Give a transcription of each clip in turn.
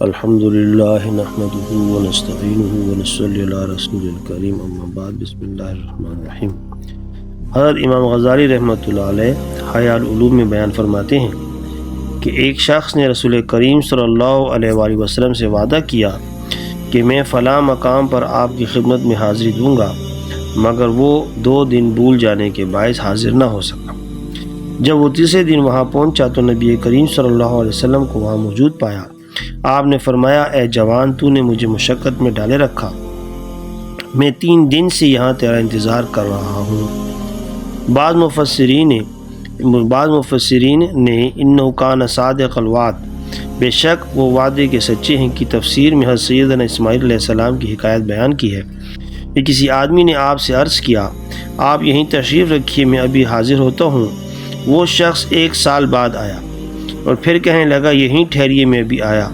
الحمدللہ نحمدہ ونستعینہ ونصلی علی رسول الکریم اما بعد بسم اللہ الرحمن الرحیم۔ حضرت امام غزالی رحمۃ اللہ علیہ احیاء العلوم میں بیان فرماتے ہیں کہ ایک شخص نے رسول کریم صلی اللہ علیہ وآلہ وسلم سے وعدہ کیا کہ میں فلاں مقام پر آپ کی خدمت میں حاضری دوں گا، مگر وہ 2 دن بھول جانے کے باعث حاضر نہ ہو سکا۔ جب وہ تیسرے دن وہاں پہنچا تو نبی کریم صلی اللہ علیہ وسلم کو وہاں موجود پایا۔ آپ نے فرمایا، اے جوان، تو نے مجھے مشقت میں ڈالے رکھا، میں 3 دن سے یہاں تیرا انتظار کر رہا ہوں۔ بعض مفسرین نے انہ کان صادق الوعد، بے شک وہ وعدے کے سچے ہیں، کی تفسیر میں حضرت سیدنا اسماعیل علیہ السلام کی حکایت بیان کی ہے کہ کسی آدمی نے آپ سے عرض کیا، آپ یہیں تشریف رکھیے، میں ابھی حاضر ہوتا ہوں۔ وہ شخص 1 سال بعد آیا اور پھر کہنے لگا، یہیں ٹھہریے، میں بھی آیا۔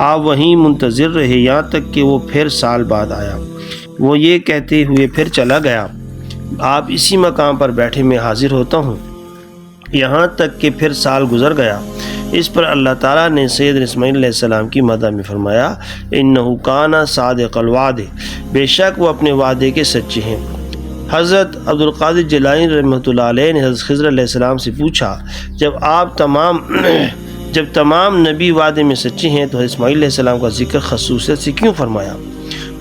آپ وہیں منتظر رہے یہاں تک کہ وہ پھر سال بعد آیا۔ وہ یہ کہتے ہوئے پھر چلا گیا، آپ اسی مقام پر بیٹھے، میں حاضر ہوتا ہوں، یہاں تک کہ پھر سال گزر گیا۔ اس پر اللہ تعالیٰ نے سیدنا اسماعیل علیہ السلام کی مدح میں فرمایا، انہ کان صادق الوعد، بے شک وہ اپنے وعدے کے سچے ہیں۔ حضرت عبدالقادر جیلانی رحمۃ اللہ علیہ نے حضرت خضر علیہ السلام سے پوچھا، جب تمام نبی وعدے میں سچے ہیں تو حضرت اسماعیل علیہ السلام کا ذکر خصوصیت سے کیوں فرمایا؟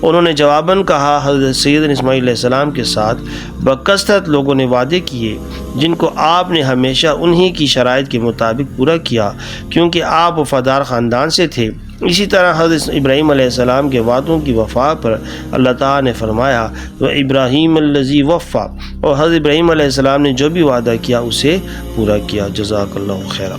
انہوں نے جواباً کہا، حضرت سیدنا اسماعیل علیہ السلام کے ساتھ بکثرت لوگوں نے وعدے کیے جن کو آپ نے ہمیشہ انہی کی شرائط کے مطابق پورا کیا، کیونکہ آپ وفادار خاندان سے تھے۔ اسی طرح حضرت ابراہیم علیہ السلام کے وعدوں کی وفا پر اللہ تعالیٰ نے فرمایا، وَإِبْرَاهِيمَ الَّذِي وَفَّى، اور حضرت ابراہیم علیہ السلام نے جو بھی وعدہ کیا اسے پورا کیا۔ جزاک اللہ خیرا۔